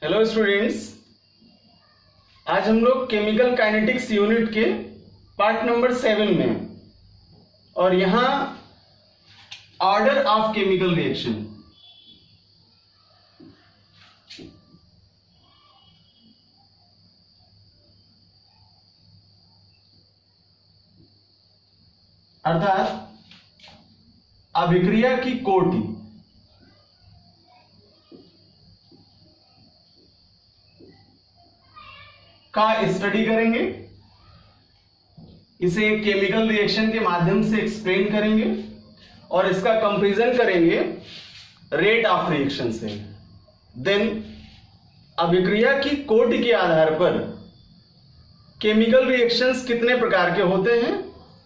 Hello students, आज हम लोग केमिकल काइनेटिक्स यूनिट के पार्ट नंबर 7 में हैं और यहां ऑर्डर ऑफ केमिकल रिएक्शन। अर्थात अभिक्रिया की कोटि का स्टडी करेंगे, इसे केमिकल रिएक्शन के माध्यम से एक्सप्लेन करेंगे और इसका कंपैरिजन करेंगे रेट ऑफ रिएक्शन से। देन अभिक्रिया की कोटि के आधार पर केमिकल रिएक्शंस कितने प्रकार के होते हैं,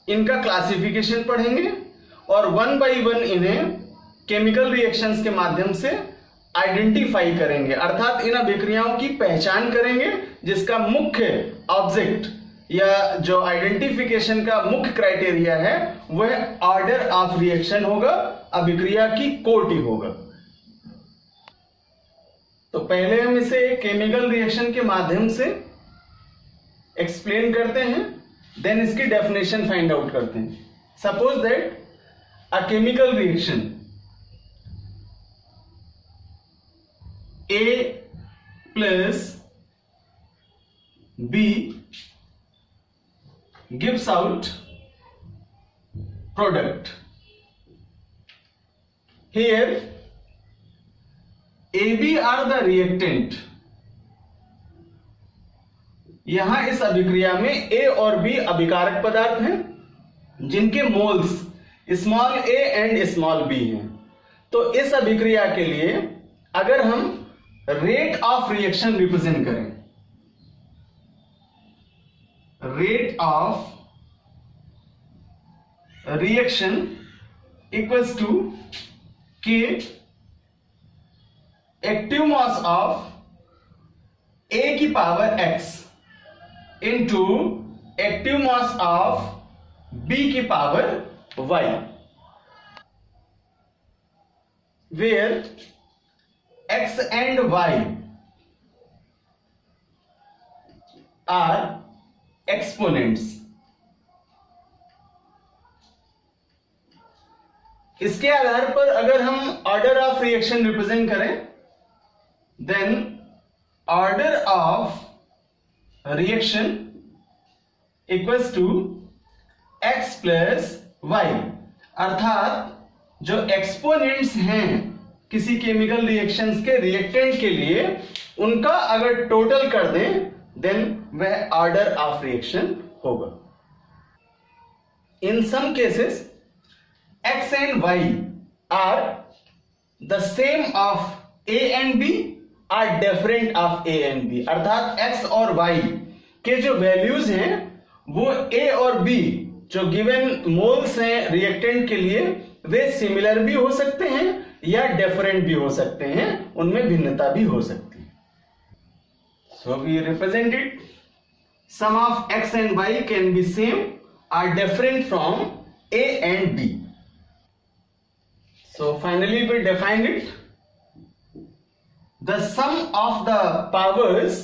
इनका क्लासिफिकेशन पढ़ेंगे और वन बाय वन इन्हें केमिकल रिएक्शंस के माध्यम से आइडेंटिफाई करेंगे, अर्थात इन अभिक्रियाओं की पहचान करेंगे जिसका मुख्य ऑब्जेक्ट या जो आइडेंटिफिकेशन का मुख्य क्राइटेरिया है वह ऑर्डर ऑफ रिएक्शन होगा, अभिक्रिया की कोटि होगा। तो पहले हम इसे केमिकल रिएक्शन के माध्यम से एक्सप्लेन करते हैं, देन इसकी डेफिनेशन फाइंड आउट करते हैं। Suppose that a chemical reaction A plus B gives out product. Here AB are the reactant. यहां इस अभिक्रिया में A और B अभिकारक पदार्थ हैं जिनके moles small a and small b हैं। तो इस अभिक्रिया के लिए अगर हम रेट ऑफ रिएक्शन रिप्रेजेंट करें, rate of reaction equals to k active mass of A की power x into active mass of B की power y, where x and y are exponents। इसके आधार पर अगर हम ऑर्डर ऑफ रिएक्शन रिप्रेजेंट करें, then order of reaction equals to x plus y, अर्थात जो exponents हैं किसी केमिकल रिएक्शंस के रिएक्टेंट के लिए उनका अगर टोटल कर दें देन वह ऑर्डर ऑफ रिएक्शन होगा। In some cases x and y are the same of a and b are different of a and b, अर्थात x और y के जो वैल्यूज हैं वो a और b जो गिवन मोल्स हैं रिएक्टेंट के लिए वे सिमिलर भी हो सकते हैं या डिफरेंट भी हो सकते हैं, उनमें भिन्नता भी हो सकती है। So we represented sum of x and y can be same or different from a and b। So finally we defined it, the sum of the powers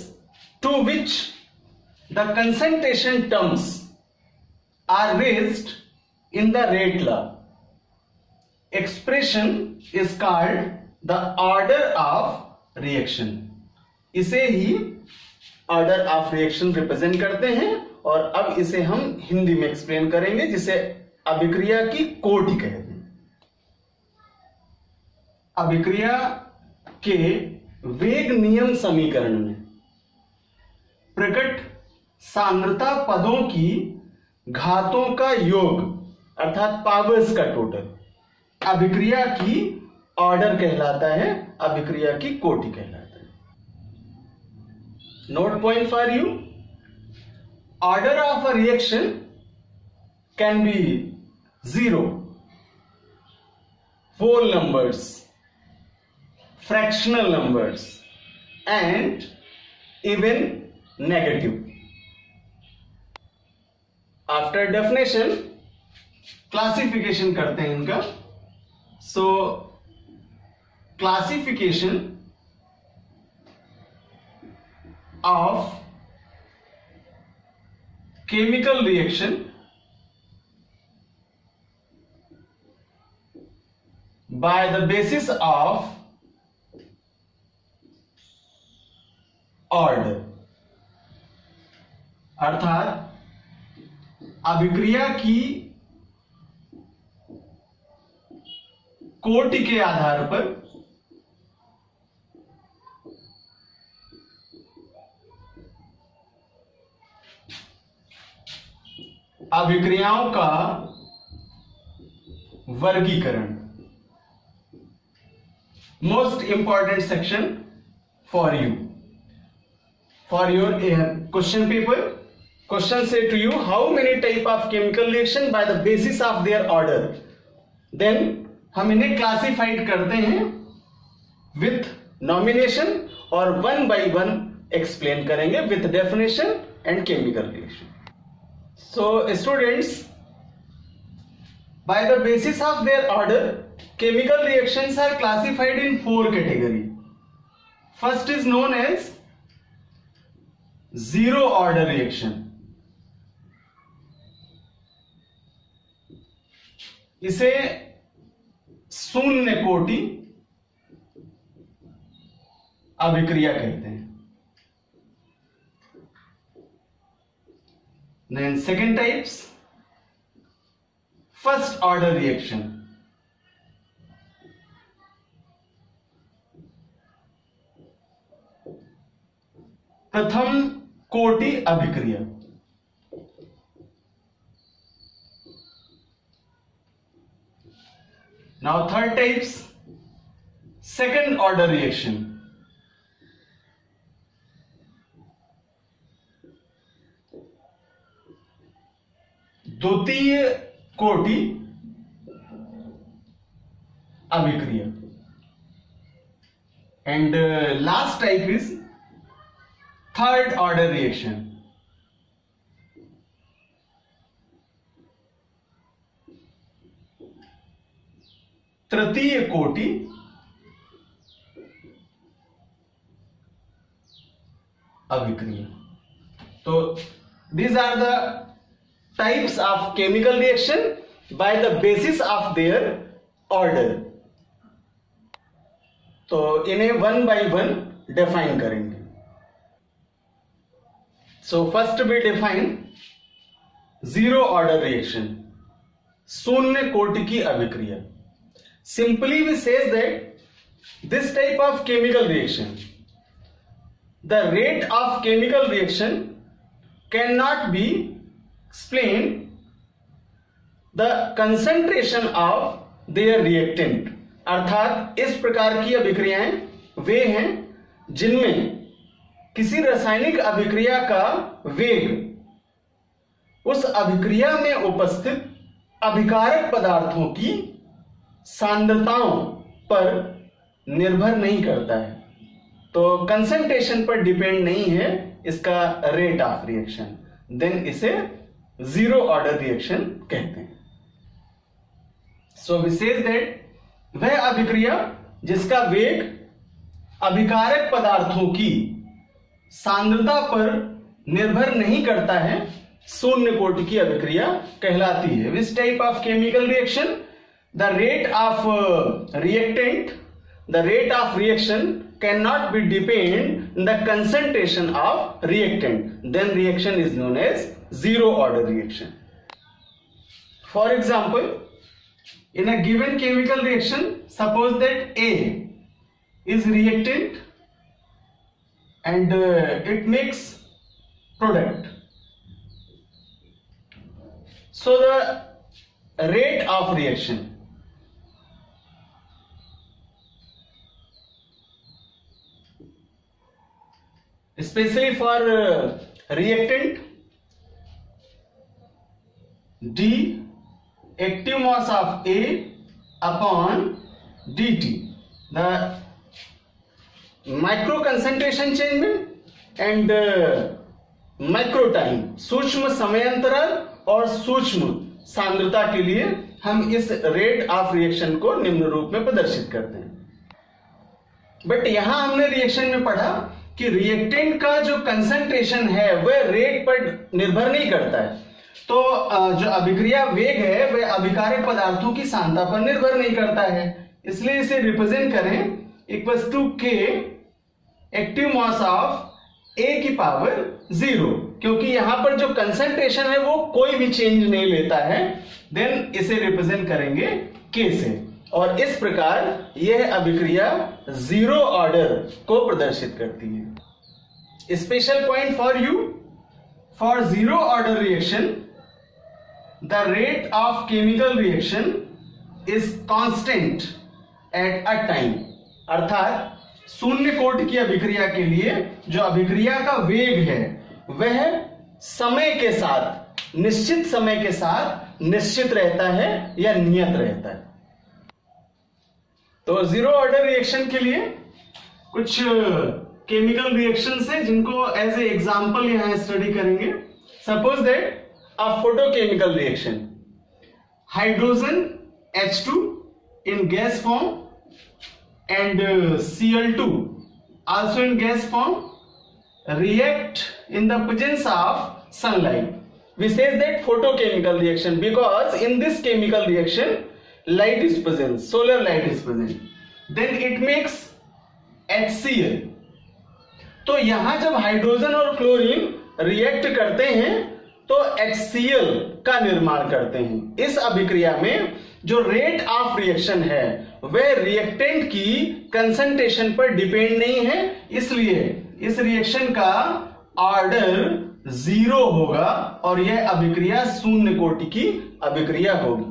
to which the concentration terms are raised in the rate law expression is called the order of reaction। इसे ही order of reaction represent करते हैं और अब इसे हम हिंदी में explain करेंगे जिसे अभिक्रिया की कोटि कहते हैं। अभिक्रिया के वेग नियम समीकरण में प्रकट सांद्रता पदों की घातों का योग अर्थात पावर्स का टोटल अभिक्रिया की ऑर्डर कहलाता है, अभिक्रिया की कोटि कहलाता है। Note point for you, order of a reaction can be 0, whole numbers, fractional numbers and even negative। After definition classification करते हैं इनका। So classification of chemical reaction by the basis of order, अर्थात अभिक्रिया की कोटि के आधार पर अभिक्रियाओं का वर्गीकरण। Most important section for you, for your question paper. Question से to you, how many type of chemical reaction by the basis of their order. Then हम इन्हें क्लासिफाइड करते हैं विथ नॉमिनेशन और वन बाय वन एक्सप्लेन करेंगे with definition and chemical reaction. So students, by the basis of their order, chemical reactions are classified in 4 categories. First is known as zero order reaction. इसे शून्य कोटि अभिक्रिया कहते हैं। Then second types, first order reaction. प्रथम कोटि अभिक्रिया। Now third types, second order reaction. द्वितीय कोटि अभिक्रिया। And last type is third order reaction. तृतीय कोटि अभिक्रिया। तो these are the types of chemical reaction by the basis of their order. तो इन्हें वन बाय वन डिफाइन करेंगे। So first we define zero order reaction, शून्य कोटि की अभिक्रिया। Simply we says that this type of chemical reaction, the rate of chemical reaction can not be explain the concentration of their reactant। अर्थात इस प्रकार की अभिक्रियाएं वे हैं जिनमें किसी रासायनिक अभिक्रिया का वेग उस अभिक्रिया में उपस्थित अभिकारक पदार्थों की सांद्रताओं पर निर्भर नहीं करता है। तो कंसंट्रेशन पर डिपेंड नहीं है इसका रेट ऑफ रिएक्शन। देन इसे जीरो ऑर्डर रिएक्शन कहते हैं। सो वी सेज दैट वह अभिक्रिया जिसका वेग अभिकारक पदार्थों की सांद्रता पर निर्भर नहीं करता है, शून्य कोटि की अभिक्रिया कहलाती है। Which type of chemical reaction, the rate of reactant, the rate of reaction cannot be depend on the concentration of reactant, then reaction is known as zero order reaction. For example, in a given chemical reaction, suppose that A is reactant and it makes product. So the rate of reaction, especially for reactant, d active mass of A upon dt, the micro concentration change and micro time, सूक्ष्म समयांतराल और सूक्ष्म सांद्रता के लिए हम इस rate of reaction को निम्न रूप में प्रदर्शित करते हैं। बट यहां हमने रिएक्शन में पढ़ा कि कि रिएक्टेंट का जो कंसंट्रेशन है वह रेट पर निर्भर नहीं करता है। तो जो अभिक्रिया वेग है वह अभिकारक पदार्थों की सांद्रता पर निर्भर नहीं करता है, इसलिए इसे रिप्रेजेंट करें equals to k active mass of A की पावर 0, क्योंकि यहां पर जो कंसंट्रेशन है वो कोई भी चेंज नहीं लेता है। देन इसे रिप्रेजेंट करेंगे के से, और इस प्रकार यह अभिक्रिया जीरो ऑर्डर को प्रदर्शित करती है। Special point for you, for zero order reaction the rate of chemical reaction is constant at a time, अर्थात शून्य कोटि की अभिक्रिया के लिए जो अभिक्रिया का वेग है वह समय के साथ, निश्चित समय के साथ निश्चित रहता है या नियत रहता है। तो जीरो ऑर्डर रिएक्शन के लिए कुछ केमिकल रिएक्शंस है जिनको एज ए एग्जांपल यहां स्टडी करेंगे। Suppose that a photochemical reaction, hydrogen H2 in gas form and Cl2 also in gas form react in the presence of sunlight. We say that photochemical reaction because in this chemical reaction light is present, solar light is present. Then it makes HCl. तो यहां जब hydrogen और chlorine react करते हैं तो HCl का निर्माण करते हैं। इस अभिक्रिया में जो रेट ऑफ रिएक्शन है वह रिएक्टेंट की कंसंट्रेशन पर डिपेंड नहीं है, इसलिए इस रिएक्शन का ऑर्डर 0 होगा और यह अभिक्रिया शून्य कोटि की अभिक्रिया होगी।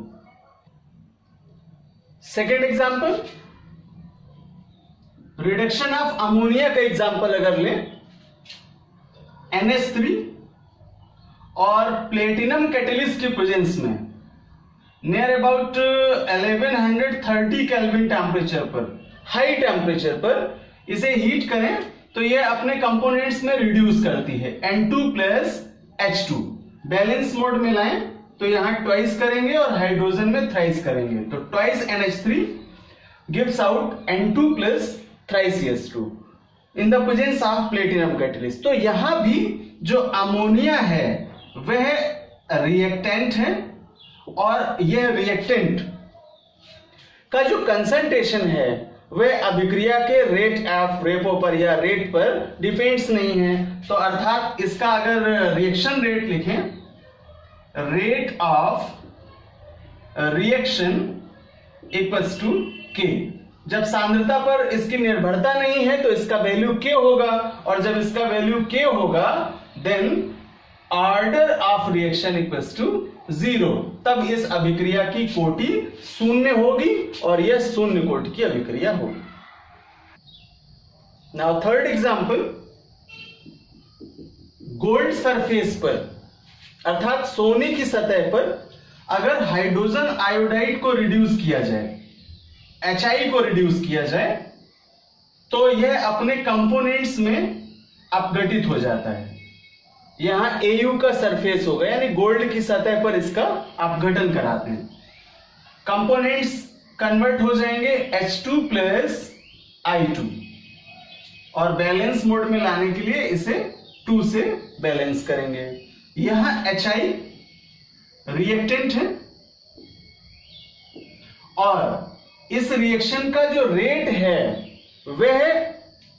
Second example, reduction of ammonia का एग्जांपल अगर लें, NH3 और प्लेटिनम कैटेलिस्ट के प्रेजेंस में नियर अबाउट 1130 केल्विन टेम्परेचर पर, हाई टेम्परेचर पर इसे हीट करें तो यह अपने कंपोनेंट्स में रिड्यूस करती है N2 plus H2। Balance mode में लाएं तो यहां ट्वाइस करेंगे और हाइड्रोजन में थ्राइस करेंगे, तो twice NH3 gives out N2 plus thrice CH2 in the presence of platinum catalyst. तो यहां भी जो अमोनिया है वह रिएक्टेंट है और यह रिएक्टेंट का जो कंसंट्रेशन है वह अभिक्रिया के रेट ऑफ रेपो पर या रेट पर डिपेंड्स नहीं है। तो अर्थात इसका अगर रिएक्शन रेट लिखें, rate of reaction equals to k. जब सांद्रता पर इसकी निर्भरता नहीं है तो इसका वैल्यू के होगा, और जब इसका वैल्यू के होगा then order of reaction equals to 0, तब इस अभिक्रिया की कोटि शून्य होगी और यह शून्य कोटि की अभिक्रिया होगी। Now third example, gold surface पर अर्थात सोने की सतह पर अगर हाइड्रोजन आयोडाइड को रिड्यूस किया जाए, HI को रिड्यूस किया जाए, तो यह अपने कंपोनेंट्स में अपघटित हो जाता है। यहां Au का सरफेस होगा यानी गोल्ड की सतह पर इसका अपघटन कराते हैं, कंपोनेंट्स कन्वर्ट हो जाएंगे H2 प्लस I2, और बैलेंस मोड में लाने के लिए इसे 2 से बैलेंस करेंगे। यहां HI रिएक्टेंट है और इस रिएक्शन का जो रेट है वह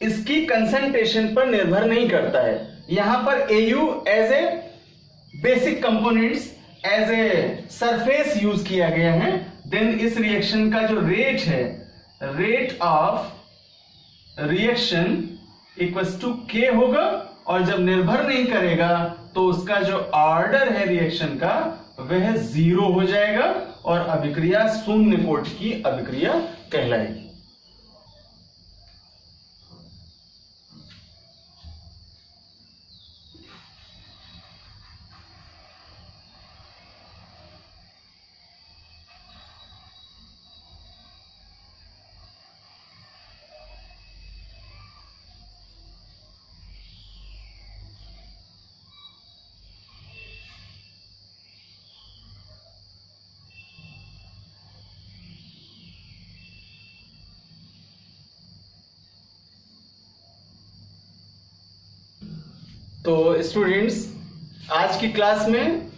इसकी कंसंट्रेशन पर निर्भर नहीं करता है। यहां पर Au as a basic components, as a surface use किया गया है। देन इस रिएक्शन का जो रेट है, rate of reaction equals to k होगा, और जब निर्भर नहीं करेगा तो उसका जो ऑर्डर है रिएक्शन का वह 0 हो जाएगा और अभिक्रिया शून्य कोटि की अभिक्रिया कहलाएगी। तो स्टूडेंट्स, आज की क्लास में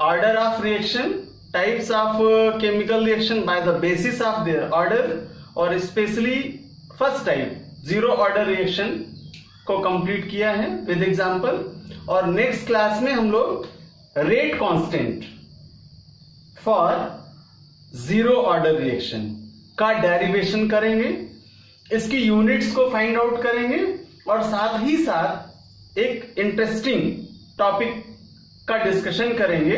order of reaction, types of chemical reaction by the basis of their order, और specially first type zero order reaction को कंप्लीट किया है विद एग्जांपल। और नेक्स्ट क्लास में हम लोग rate constant for zero order reaction का डेरिवेशन करेंगे, इसकी यूनिट्स को फाइंड आउट करेंगे, और साथ ही साथ एक इंटरेस्टिंग टॉपिक का डिस्कशन करेंगे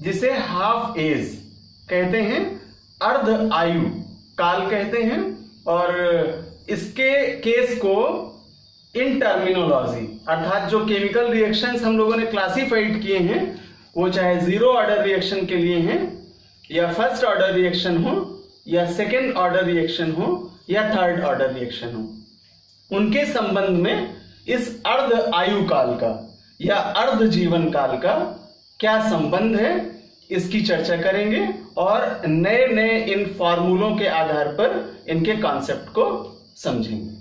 जिसे हाफ एज कहते हैं, अर्ध आयु काल कहते हैं। और इसके केस को इन टर्मिनोलॉजी, अर्थात जो केमिकल रिएक्शंस हम लोगों ने क्लासिफाइड किए हैं वो चाहे जीरो ऑर्डर रिएक्शन के लिए हैं, या फर्स्ट ऑर्डर रिएक्शन हो, या सेकेंड ऑर्डर रिएक्शन हो, या थर्ड ऑर्डर रिएक्शन हो, उनके संबंध में इस अर्ध आयु काल का या अर्ध जीवन काल का क्या संबंध है, इसकी चर्चा करेंगे और नए नए इन फॉर्मूलों के आधार पर इनके कॉन्सेप्ट को समझेंगे।